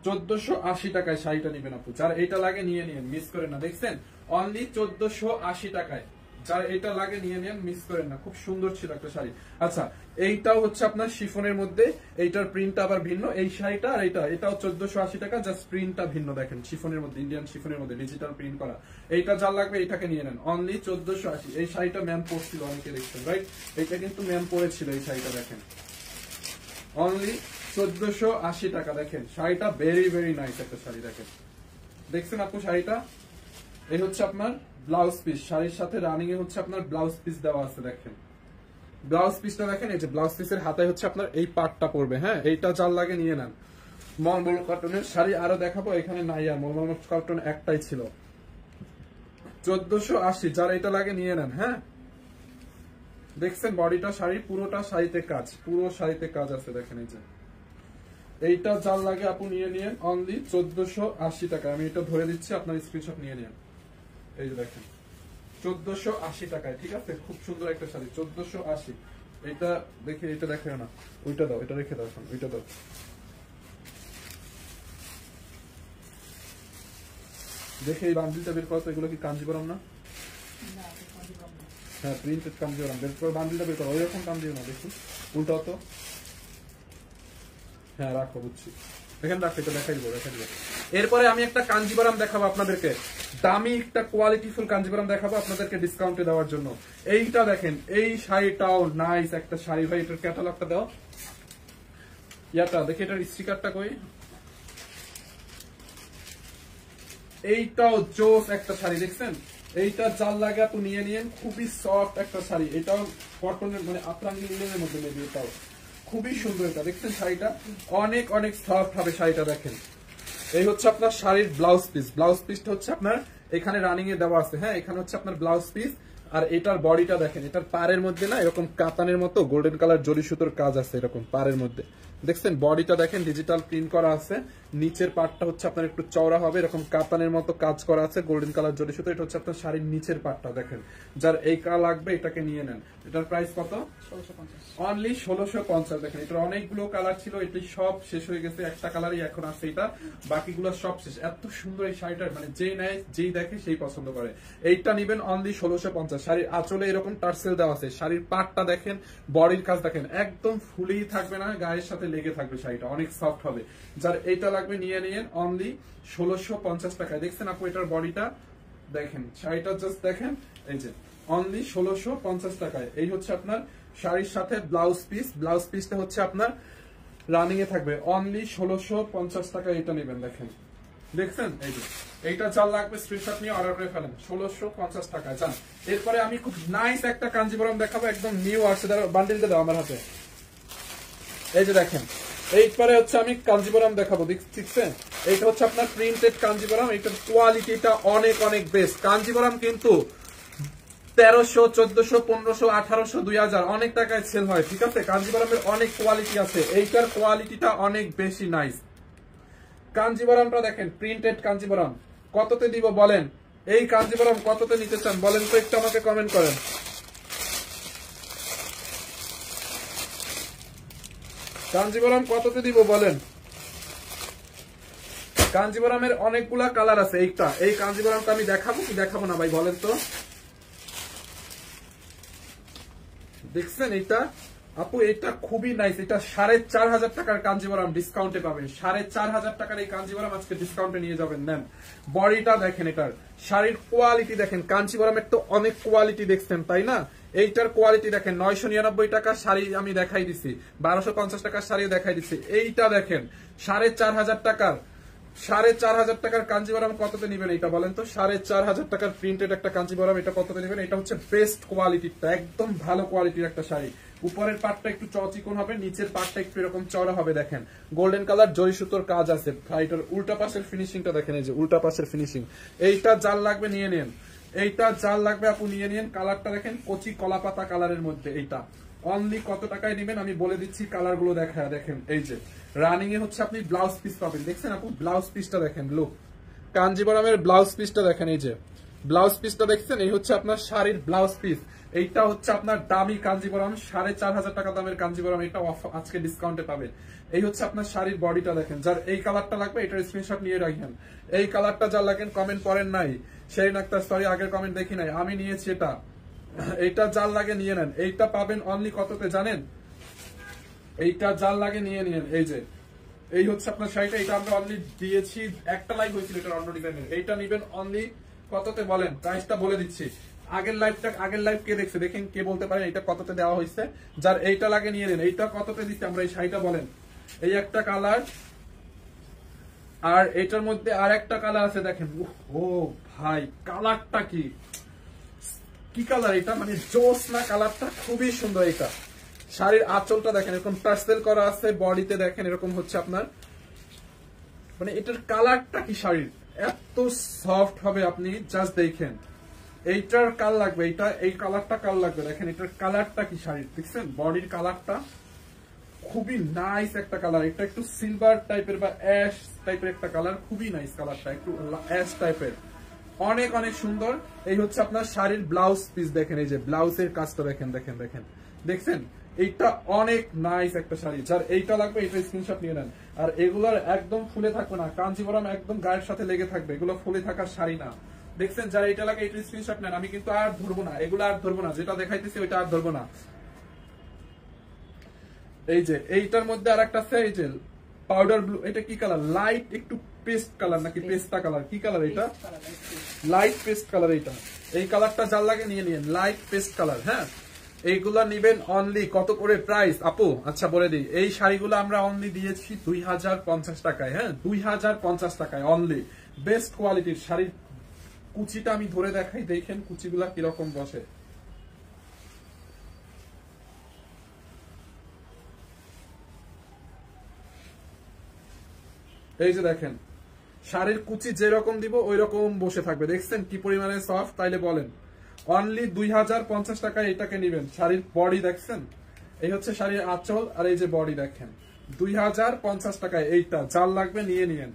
1480 টাকায় শাড়িটা নিবেন আপু। যার এটা লাগে নিয়ে নিন, মিস করেন না। দেখছেন অনলি 1480 টাকায়, যার এটা লাগে নিয়ে নেন, মিস করেন না। খুব সুন্দর ছিল একটা শাড়ি। আচ্ছা এইটাও হচ্ছে আপনার শিফনের মধ্যে, এইটার প্রিন্টটা আবার ভিন্ন, এই শাড়িটা আর এটাও 1480 টাকা, জাস্ট প্রিন্টটা ভিন্ন। দেখেন শিফনের মধ্যে, ইন্ডিয়ান শিফনের মধ্যে ডিজিটাল প্রিন্ট করা। এইটা যার লাগবে এটাকে নিয়ে নেন, অনলি 1480। এই শাড়িটা ম্যাম পরছিল, অনেকে দেখছেন রাইট, এইটা কিন্তু ম্যাম পরেছিল এই শাড়িটা, দেখেন অনলি 1480 টাকা। দেখেন শাড়িটা ভেরি ভেরি নাইস একটা শাড়ি, দেখেন দেখছেন আপু শাড়িটা। এই হচ্ছে আপনার ব্লাউজ পিস, শাড়ির সাথে রানিং এ হচ্ছে আপনার ব্লাউজ পিস দেওয়া আছে, দেখেন ব্লাউজ পিসটা দেখেন। এই যে ব্লাউজ পিসের হাতায় হচ্ছে আপনার এই পার্টটা পড়বে, হ্যাঁ এইটা যার লাগে নিয়ে নেন। মলমল কটনের শাড়ি আরো দেখাবো, এখানে নাই আর, মলমল কটন একটাই ছিল। 1480, যার এটা লাগে নিয়ে নেন। হ্যাঁ দেখছেন বডিটা শাড়ি পুরোটা শাড়িতে কাজ, পুরো শাড়িতে কাজ আছে, দেখেন এই যে এইটা যার লাগে আপু নিয়ে নিন, অনলি 1480 টাকা। আমি এটা ধরে দিচ্ছি, আপনার স্ক্রিনশট নিয়ে নিন। এই যে দেখেন 1480 টাকায়, ঠিক আছে খুব সুন্দর একটা শাড়ি 1480। এটা দেখে, এটা দেখে না, ওইটা দাও, এটা রেখে দাও, এখন ওইটা দাও। দেখে এই বান্ডিলটা বের করো তো, এগুলো কি কাঞ্জিবরম না? হ্যাঁ প্রিন্টেড কাঞ্জিবরম, বের করো বান্ডিলটা বের করো, ওইরকম কাঞ্জিও না, দেখি উল্টাও তো। হ্যাঁ রাখো, বুঝছি, এখানে রাখো, এটা দেখাই দিব, দেখাই দিব। এরপরে আমি একটা কাঞ্জিবরম দেখাবো আপনাদেরকে, দামি একটা কোয়ালিটিফুল কাঞ্জিবরম দেখাবো আপনাদেরকে ডিসকাউন্টে দেওয়ার জন্য। এইটা দেখেন, এই শাড়িটাও নাইস একটা শাড়ি ভাই, এটার ক্যাটালগটা দাও, ইয়াটা দেখি, এটার স্টিকারটা কই। এইটাও জোস একটা শাড়ি, দেখছেন এইটা যার লাগে আপনি নিয়ে নিন, খুবই সফট একটা শাড়ি, এটাও কটনের মানে আফরাঙ্গি লিলেনের মধ্যে নেবে, এটাও খুবই সুন্দর। এটা দেখছেন শাড়িটা অনেক অনেক সফট হবে শাড়িটা, দেখেন এই হচ্ছে আপনার শাড়ির ব্লাউজ পিস, ব্লাউজ পিসটা হচ্ছে আপনার এখানে রানিং এ দেওয়া আছে, হ্যাঁ এখানে হচ্ছে আপনার ব্লাউজ পিস। আর এটার বডিটা দেখেন, এটার পাড়ের মধ্যে না এরকম কাতানের মতো গোল্ডেন কালার জরি সুতোর কাজ আছে এরকম পাড়ের মধ্যে, দেখছেন বডিটা দেখেন ডিজিটাল প্রিন্ট করা আছে। নিচের পার্টটা হচ্ছে আপনার একটু চওড়া হবে, এরকম কাতানের মতো কাজ করা আছে গোল্ডেন কালার জরি সুতো। এটা হচ্ছে আপনার শাড়ির নিচের পার্টটা, দেখেন যার এই কালার লাগবে এটাকে নিয়ে নেন। এটার প্রাইস কত? অনলি 1650। দেখেন এটার অনেকগুলো কালার ছিল, এটি সব শেষ হয়ে গেছে, একটা কালারই এখন আছে এটা, বাকিগুলো সব শেষ। এত সুন্দর এই শাড়িটার মানে যেই নেয় যেই দেখে সেই পছন্দ করে। এইটা নিবেন অনলি 1650। শাড়ির আঁচলে এরকম টার্সেল দেওয়া আছে, শাড়ির পাটটা দেখেন, বডির কাজ দেখেন, একদম ফুলেই থাকবে না, গায়ের সাথে লেগে থাকবে, শাড়িটা অনেক সফট হবে। যার এইটা লাগবে নিয়ে নিন অনলি 1650 টাকায়। দেখছেন আপু এটার বডিটা দেখেন, শাড়িটা জাস্ট দেখেন, এই যে অনলি 1650 টাকায়। এই হচ্ছে আপনার শাড়ির সাথে ব্লাউজ পিস, ব্লাউজ পিসটা হচ্ছে আপনার রানিং এ থাকবে, অনলি 1650 টাকায় এটা নেবেন। দেখেন দেখছেন, এই যে এইটা যার লাগবে স্ক্রিনশট নিয়ে অর্ডার করে ফেলেন 1650 টাকায়। জান এরপরে আমি খুব নাইস একটা কাঞ্জিবরম দেখাবো, একদম নিউ আসছে, বান্ডিলটা দাও আমার হাতে। এই যে দেখেন, এইবারে হচ্ছে আমি কাঞ্জিবরম দেখাবো, দেখছেন এইটা হচ্ছে আপনার প্রিন্টেড কাঞ্জিবরম, এইটার কোয়ালিটিটা অনেক অনেক বেস্ট। কাঞ্জিবরম কিন্তু 1300, 1400, 1500, 1800, 2000 অনেক টাকায় সেল হয়, ঠিক আছে। কাঞ্জিবরমের অনেক কোয়ালিটি আছে, এইটার কোয়ালিটিটা অনেক বেশি নাইস। কাঞ্জিবরমটা দেখেন, প্রিন্টেড কাঞ্জিবরম কততে দিব বলেন? এই কাঞ্জিবরম কততে নিতে চান বলেন তো, একটু আমাকে কমেন্ট করেন। কাঞ্জিবরম কততে দিব বলেন? কাঞ্জিবরমের অনেকগুলা কালার আছে, এইটা এই কাঞ্জিবরমটা আমি দেখাবো কি দেখাবো না ভাই বলেন তো? দেখছেন এটা আপু, এটা খুবই নাইস। এটা 4,500 টাকার কাঞ্জিবরম ডিসকাউন্টে পাবেন। 4,500 টাকার এই কাঞ্জিবরম আজকে ডিসকাউন্টে নিয়ে যাবেন। নেন, বডিটা দেখেন, এটার শাড়ির কোয়ালিটি দেখেন। কাঞ্জিবরমের তো অনেক কোয়ালিটি দেখছেন, তাই না? এইটার কোয়ালিটি দেখেন। 999 টাকার শাড়ি আমি দেখাই দিছি, 1250 টাকার শাড়িও দেখাই দিছি। এইটা দেখেন 4,500 টাকার, 4,500 টাকার কাঞ্জিবরম কততে নিবেন এটা বলেন তো? 4,500 টাকার প্রিন্টেড একটা কাঞ্জিবরম এটা কততে নিবেন? এটা হচ্ছে বেস্ট কোয়ালিটিটা, একদম ভালো কোয়ালিটির একটা শাড়ি। উপরের পাটটা একটু চিকন হবে, নিচের পাটটা একটু এরকম চওড়া হবে। দেখেন গোল্ডেন কালার জরি সুতোর কাজ আছে। এটার উল্টা পাশের ফিনিশিংটা দেখেন, এই যে উল্টা পাশের ফিনিশিং। এইটা যার লাগবে নিয়ে নেন, এইটা যার লাগবে আপু নিয়ে নিন। কালারটা দেখেন কচি কলা পাতা কালারের মধ্যে। এইটা অনলি কত টাকায় নেবেন আমি বলে দিচ্ছি, কালার গুলো দেখা দেখেন। এই যে রানিং এ হচ্ছে আপনি ব্লাউজ পিস পাবেন, দেখছেন আপু? ব্লাউজ পিসটা দেখেন, লুক কাঞ্জিবরমের ব্লাউজ পিসটা দেখেন। এই যে ব্লাউজ পিসটা দেখছেন, এই হচ্ছে আপনার শাড়ির ব্লাউজ পিস। এইটা হচ্ছে আপনার দামি কাঞ্জিবরম, 4,500 টাকা দামের কাঞ্জিবরম। এটা আজকে ডিসকাউন্টে পাবেন। এই হচ্ছে আপনার শাড়ির বডিটা দেখেন। যার এই কালারটা লাগবে এটার স্ক্রিনশট নিয়ে রাখেন। এই কালারটা যার লাগেন কমেন্ট করেন নাই, সেই নাক্তার সরি আগের কমেন্ট দেখি নাই, আমি নিয়েছি এটা। এইটা যার লাগে নিয়ে নেন। এইটা পাবেন অনলি কততে জানেন? এইটা যার লাগে নিয়ে নিন। এই যে এই হচ্ছে আপনার শাড়িটা, এটা আমরা অনলি দিয়েছি, একটা লাইভ হয়েছিল এটা অন্য ডিজাইনের। এইটা নিবেন অনলি কততে বলেন? প্রাইসটা বলে দিচ্ছি। আগের লাইভ কে দেখছে দেখেন, কে বলতে পারেন এটা কততে দেওয়া হয়েছে? যার এইটা লাগে নিয়ে নেন। এইটা কততে দিচ্ছি আমরা এই শাড়িটা বলেন? এই একটা কালার, আর এটার মধ্যে আর একটা কালার আছে দেখেন। ও ভাই, কালারটা কি কালার এটা, মানে জোস না? কালারটা খুবই সুন্দর। এটা শাড়ির আঁচলটা দেখেন এরকম টার্সেল করা আছে, বডিতে দেখেন এরকম হচ্ছে আপনার, মানে এটার কালারটা কি শাড়ির এত সফট হবে আপনি জাস্ট দেখেন। এইটার কাল লাগবে, এইটা এই কালারটা কাল লাগবে। দেখেন এটার কালারটা কি শাড়ির, দেখছেন? বডির কালারটা খুবই নাইস একটা কালার। এটা একটু সিলভার টাইপের বা অ্যাশ টাইপের একটা কালার, খুবই নাইস কালারটা, একটু অ্যাশ টাইপের, অনেক অনেক সুন্দর। এই হচ্ছে আপনার শাড়ির ব্লাউজ পিস দেখেন। এই যে ব্লাউজের কাজটা দেখেন, দেখেন দেখেন দেখছেন? এইটা অনেক নাইস একটা শাড়ি। যার এইটা লাগবে এটা স্ক্রিনশট নিয়ে নেন। আর এগুলোর একদম ফুলে থাকবে না, কাঞ্জিবরম একদম গায়ের সাথে লেগে থাকবে, এগুলো ফুলে থাকার শাড়ি না। দেখছেন? যারা এটা লাগে এটা স্ক্রিনশট নেন। আমি কিন্তু আর ধরবো না, এগুলো আর ধরবো না, যেটা দেখাইতেছি ওইটা আর ধরবো না। এই যে এইটার মধ্যে আর একটা আছে, এই যে পাউডার ব্লু। এটা কি কালার? লাইট একটু পেস্ট কালার নাকি পেস্তা কালার, কি কালার এটা? Light paste colour. এইটা এই কালারটা যার লাগে নিয়ে নিন, লাইট পেস্ট কালার। হ্যাঁ, এইগুলা নিবেন অনলি কত করে প্রাইস আপু? আচ্ছা বলে দিই, এই শাড়িগুলো আমরা অনলি দিয়েছি 2,050 টাকায়। হ্যাঁ, 2,050 টাকায় অনলি। বেস্ট কোয়ালিটির শাড়ির কুচিটা আমি ধরে দেখাই, দেখেন কুচিগুলা কিরকম বসে। এই যে দেখেন শাড়ির কুচি যেরকম দিব ওই রকম বসে থাকবে। দেখছেন কি পরিমাণে সফট? তাইলে বলেন অনলি 2,050 টাকায় এটাকে নিবেন। শাড়ির বডি দেখছেন, এই হচ্ছে শাড়ির আঁচল, আর এই যে বডি দেখেন। 2,050 টাকায় এইটা যার লাগবে নিয়ে নিন।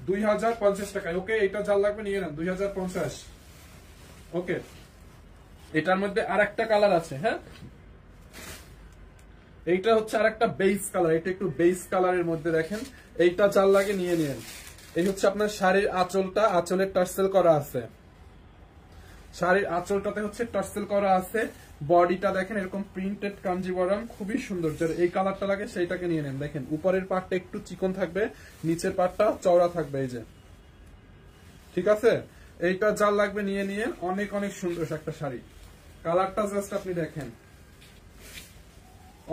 2,050 টাকায়। ওকে, এইটা যার লাগবে নিয়ে নেন 2,050। ওকে, এটার মধ্যে আর একটা কালার আছে। হ্যাঁ, এইটা হচ্ছে আর একটা বেস কালার। এটা একটু বেস কালারের মধ্যে দেখেন, এইটা যার লাগে নিয়ে নিন। এই হচ্ছে আপনার শাড়ির আঁচলটা, আঁচলের টার্সেল করা আছে। শাড়ির আঁচলটাতে হচ্ছে টার্সেল করা আছে। বডিটা দেখেন এরকম প্রিন্টেড কাঞ্জিবরম, খুবই সুন্দর। যার এই কালারটা লাগে সেইটাকে নিয়ে নেন। দেখেন উপরের পাটটা একটু চিকন থাকবে, নিচের পাটটা চওড়া থাকবে। এই যে ঠিক আছে, এইটা যার লাগবে নিয়ে নিয়ে। অনেক অনেক সুন্দর একটা শাড়ি। কালারটা জাস্ট আপনি দেখেন।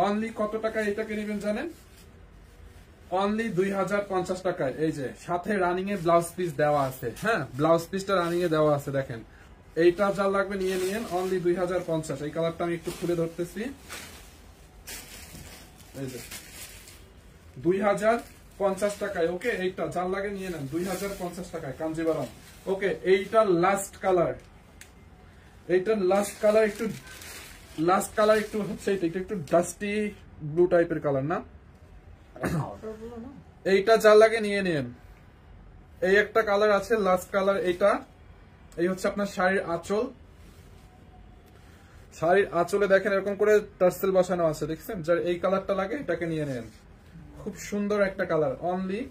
অনলি কত টাকায় এটাকে নেবেন জানেন? অনলি 2,050 টাকায়। এই যে সাথে রানিং এ ব্লাউজ পিস দেওয়া আছে। হ্যাঁ, ব্লাউজ পিসটা রানিং এ দেওয়া আছে। দেখেন এইটা যার লাগবে নিয়ে নিন অনলি 2,050। এই কালারটা আমি একটু খুলে ধরতেছি। এই যে 2,050 টাকায়। ওকে, এইটা যার লাগে নিয়ে নেন 2,050 টাকায় কাঞ্জিবরম। ওকে, এইটার লাস্ট কালার, এইটার লাস্ট কালার একটু হচ্ছে এটা একটু ডাস্টি ব্লু টাইপের কালার না? এইটা যার লাগে নিয়ে নিন। এই একটা কালার আছে লাস্ট কালার। এইটা এই হচ্ছে আপনার শাড়ির আঁচল। শাড়ির আঁচলে দেখেন এরকম করে টার্সেল বসানো আছে, দেখছেন? যার এই কালারটা লাগে এটাকে নিয়ে নেন। খুব সুন্দর একটা কালার, অনলি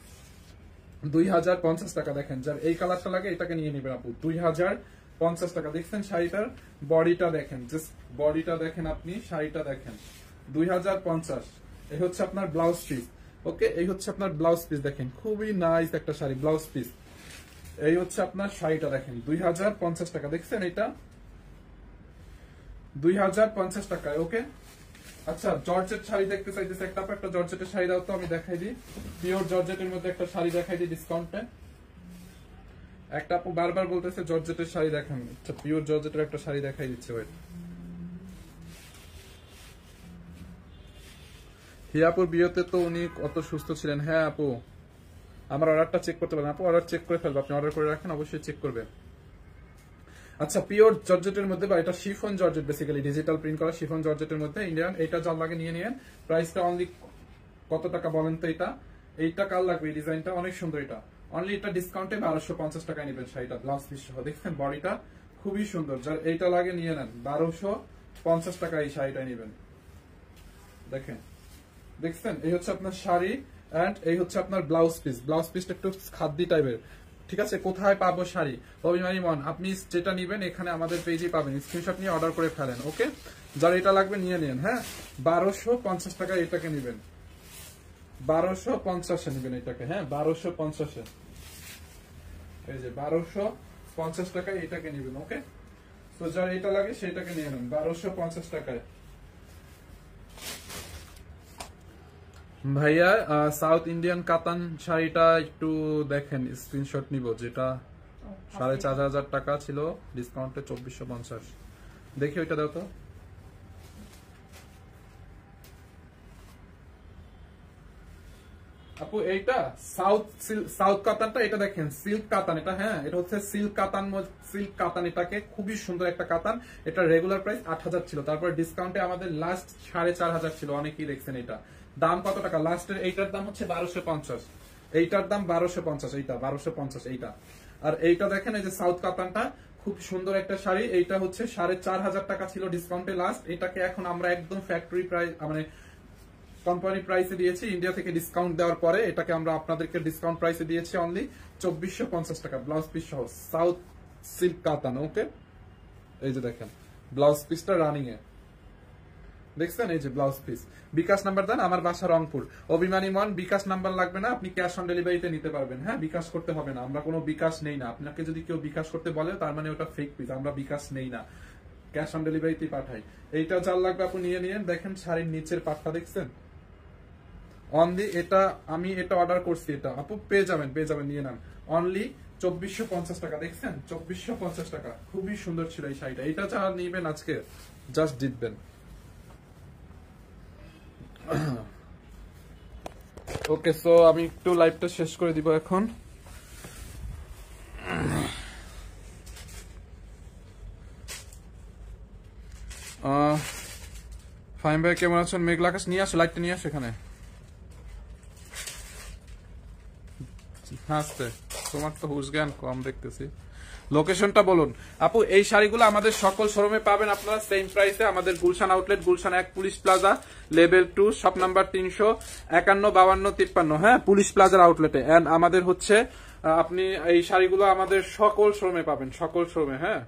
2,050 টাকা। দেখেন যার এই কালারটা লাগে এটাকে নিয়ে নেবেন আপু, 2,050 50 টাকা। দেখছেন শাড়িটার বডিটা দেখেন, জাস্ট বডিটা দেখেন, আপনি শাড়িটা দেখেন 2050। এই হচ্ছে আপনার ব্লাউজ পিস। ওকে, এই হচ্ছে আপনার ব্লাউজ পিস, দেখেন খুবই নাইস একটা শাড়ি ব্লাউজ পিস। এই হচ্ছে আপনার শাড়িটা দেখেন 2050 টাকা। দেখছেন এটা 2050 টাকায়। ওকে, আচ্ছা জর্জেট শাড়ি দেখতে চাইতেছে একটা, একটা জর্জেটের শাড়ি দাও তো, আমি দেখাই দিই। পিওর জর্জেটের মধ্যে একটা শাড়ি দেখাই দিই ডিসকাউন্টে। একটা আপু বারবার বলতেছে জর্জেটের শাড়ি দেখান, আচ্ছা পিওর জর্জেটের একটা শাড়ি দেখাই দিচ্ছে। ওয়েট, হিয়াপুর বিয়েতে তো উনি কত সুস্থ ছিলেন। হ্যাঁ আপু, আমার অর্ডারটা চেক করতে পারেন আপু, অর্ডার চেক করে ফেলবো, আপনি অর্ডার করে রাখেন, অবশ্যই চেক করবেন। আচ্ছা পিওর জর্জেটের মধ্যে, বা এটা chiffon georgette, basically digital print করা শিফন জর্জেটের মধ্যে ইন্ডিয়ান, এটা যার লাগে নিয়ে নিয়েন। প্রাইসটা অনলি কত টাকা বলেন তো? এইটা কার লাগবে? এই ডিজাইনটা অনেক সুন্দর, এটা অনলি এটা ডিসকাউন্টে 1250 টাকায় নেবেন শাড়িটা ব্লাউজ পিস সহ। দেখছেন বডিটা খুবই সুন্দর, যার এইটা লাগে নিয়ে নেন, 1250 টাকা এই শাড়িটা নেবেন। দেখেন, দেখছেন এই হচ্ছে আপনার শাড়ি এন্ড এই হচ্ছে আপনার ব্লাউজ পিস। ব্লাউজ পিসটা একটু খাদ্দি টাইপের, ঠিক আছে। কোথায় পাবো শাড়ি? অভিমানী মন, আপনি যেটা নিবেন এখানে আমাদের পেজে পাবেন, স্ক্রিনশট নিয়ে অর্ডার করে ফেলেন। ওকে, যার এটা লাগবে নিয়ে নিন। হ্যাঁ, 1250 টাকা এটাকে নিবেন, 1250 নিবেন এটাকে। হ্যাঁ 1250, এই যে 1250 টাকায় এটাকে নিবেন। ওকে, তো যার এটা লাগে সেটাকে নিয়ে নেন 1250 টাকায়। ভাইয়া সাউথ ইন্ডিয়ান কাতান শাড়িটা একটু দেখেন, স্ক্রিনশট নিব, যেটা 4500 টাকা ছিল, ডিসকাউন্টে 2450। দেখি ওইটা দাও তো। আপু এইটা সাউথ কাতানটা, এটা দেখেন সিল্ক কাতান এটা। হ্যাঁ এটা হচ্ছে সিল্ক কাতান, এটাকে খুবই সুন্দর একটা কাতান। এটা রেগুলার প্রাইস 8000 ছিল, তারপর ডিসকাউন্টে আমাদের লাস্ট 4500 ছিল। অনেকেই দেখছেন এটা দাম কত টাকা লাস্টের, এইটার দাম হচ্ছে 1250, এইটার দাম 1250, এইটা 1250 এইটা। আর এইটা দেখেন, এই যে সাউথ কাতানটা খুব সুন্দর একটা শাড়ি, এইটা হচ্ছে 4500 টাকা ছিল ডিসকাউন্টে লাস্ট। এটাকে এখন আমরা একদম ফ্যাক্টরি প্রাইস, মানে কোম্পানি প্রাইসে দিয়েছি, ইন্ডিয়া থেকে ডিসকাউন্ট দেওয়ার পরে এটাকে আমরা আপনাদেরকে ডিসকাউন্ট প্রাইসে দিয়েছি অনলি 2450 টাকা ব্লাউজ পিস সহ, সাউথ সিল্ক কাতান। ওকে, এই যে দেখেন ব্লাউজ পিসটা রানিং এ, দেখছেন এই যে ব্লাউজ পিস। বিকাশ নাম্বার দেন, আমার বাসা রংপুর। অভিমানী মন, বিকাশ নাম্বার লাগবে না, আপনি ক্যাশ অন ডেলিভারিতে নিতে পারবেন। হ্যাঁ বিকাশ করতে হবে না, আমরা কোনো বিকাশ নেই না। আপনাকে যদি কেউ বিকাশ করতে বলে তার মানে ওটা ফেক পিস, আমরা বিকাশ নেই না, ক্যাশ অন ডেলিভারিতেই পাঠাই। এইটা যার লাগবে আপনি নিয়ে নিয়েন। দেখেন শাড়ির নিচের পাটটা দেখছেন অনলি, এটা আমি এটা অর্ডার করছি, এটা আপু পেয়ে যাবেন নিয়ে নেন অনলি 2450 টাকা। দেখছেন 2450 টাকা, খুবই সুন্দর ছিল এই শাড়িটা। এটা যারা নিবেন আজকে জাস্ট জিতবেন। ওকে, সো আমি একটু লাইভটা শেষ করে দিব এখন। ফাইম ভাই কেমন আছেন? মেঘলা আকাশ নিয়ে আসো, লাইটটা নিয়ে আসো এখানে। হাসতে তোমার তো হুশ জ্ঞান কম দেখতেছি। লোকেশনটা বলুন আপু। এই শাড়িগুলো আমাদের সকল শোরুমে পাবেন আপনারা সেম প্রাইসে। আমাদের Gulshan outlet, Gulshan 1 police plaza, level 2, shop number 351-52-53। হ্যাঁ পুলিশ প্লাজার আউটলেটে। এন্ড আমাদের হচ্ছে আপনি এই শাড়িগুলো আমাদের সকল শোরুমে পাবেন, সকল শোরুমে। হ্যাঁ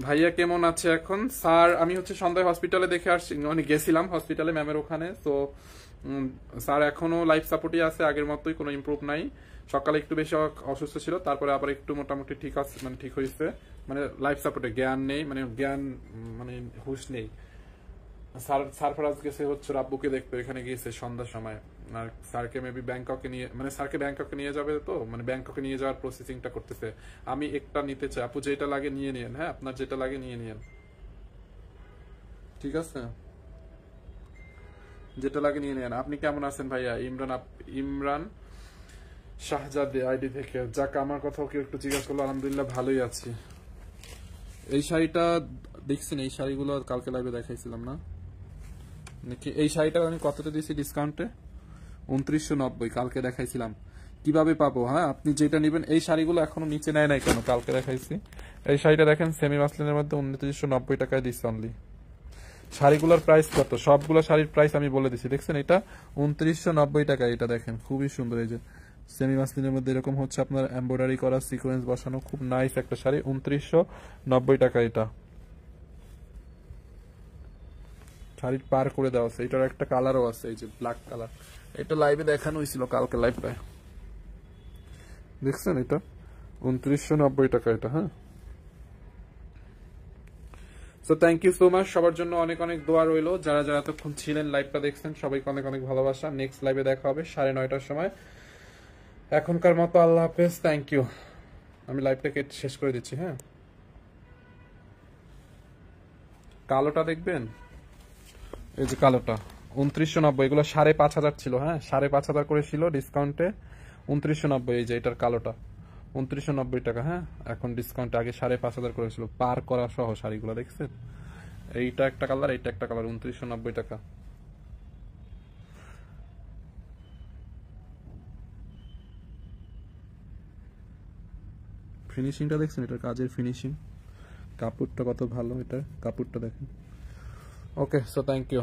ভাইয়া কেমন আছে এখন? স্যার আমি হচ্ছে সন্ধ্যায় হসপিটালে দেখে আসছি, মানে গেছিলাম হসপিটালে ম্যামের ওখানে। তো স্যার এখনো লাইফ সাপোর্টই আছে, আগের মতোই, কোনো ইমপ্রুভ নাই। সকালে একটু বেশি অসুস্থ ছিল, তারপরে আবার একটু মোটামুটি ঠিক আছে, মানে ঠিক হয়েছে। মানে লাইফ সাপোর্টে জ্ঞান নেই, মানে হুশ নেই। সারফরাজ গেছে হচ্ছে আব্বুকে দেখতে, এখানে গিয়েছে সন্ধ্যার সময়। আর স্যারকে মেবি ব্যাংককে নিয়ে, মানে স্যারকে ব্যাংককে নিয়ে যাবে, তো মানে ব্যাংককে নিয়ে যাওয়ার প্রসেসিংটা করতেছে। আমি একটা নিতে চাই আপু, যেটা লাগে নিয়ে নিয়েন। হ্যাঁ আপনার যেটা লাগে নিয়ে নিয়েন, ঠিক আছে, যেটা লাগে নিয়ে নিয়েন। আপনি কেমন আছেন ভাইয়া? ইমরান শাহজাদে আইডি থেকে। যাক, আমার কথাও কেউ একটু জিজ্ঞাসা করলো, আলহামদুলিল্লাহ ভালোই আছি। এই শাড়িটা দেখছেন, এই শাড়িগুলো কালকে লাইভে দেখাইছিলাম না নাকি? এই শাড়িটা আমি কতটা দিয়েছি ডিসকাউন্টে? 2990 কালকে দেখাইছিলাম। কিভাবে পাবো? হ্যাঁ আপনি যেটা নেবেন, এই শাড়িগুলো এখনো নিচে নেয় নাই কেন? কালকে দেখাইছি। এই শাড়িটা দেখেন সেমি মাসলিনের মধ্যে 2990 টাকায় দিচ্ছে অনলি। শাড়িগুলোর প্রাইস কত, সবগুলো শাড়ির প্রাইস আমি বলে দিচ্ছি। দেখছেন এটা 2990 টাকা। এটা দেখেন খুবই সুন্দর, এই যে সেমি মাসলিনের মধ্যে এরকম হচ্ছে আপনার এমব্রয়ডারি করা সিকোয়েন্স বসানো, খুব নাইস একটা শাড়ি, 2990 টাকা। এটা শাড়ির পার করে দেওয়া আছে, এটার একটা কালারও আছে, এই যে ব্ল্যাক কালার। এটা লাইভে দেখানো হয়েছিল কালকে লাইভটায়, দেখছেন এটা 2990 টাকা এটা। হ্যাঁ, so thank you so much, সবার জন্য অনেক অনেক দোয়া রইলো। যারা যারা এতক্ষণ ছিলেন লাইভটা দেখছেন সবাইকে অনেক অনেক ভালোবাসা। নেক্সট লাইভে দেখা হবে 9:30টার সময়। এখনকার মতো আল্লাহ হাফেজ, থ্যাংক ইউ। আমি লাইভটাকে শেষ করে দিচ্ছি। হ্যাঁ, কালোটা দেখবেন, এই যে কালোটা 2990, এগুলো 5500 ছিল। হ্যাঁ, 5500 করে ছিল ডিসকাউন্টে, 2990। এই যে এটার কালোটা 2990 টাকা। হ্যাঁ, এখন ডিসকাউন্টে আগে 5500 করেছিল, পার করা সহ শাড়িগুলো দেখছেন। এইটা একটা কালার, এইটা একটা কালার, 2990 টাকা। ফিনিশিংটা দেখছেন, এটার কাজের ফিনিশিং, কাপড়টা কত ভালো, এটার কাপড়টা দেখেন। ওকে, সো থ্যাংক ইউ।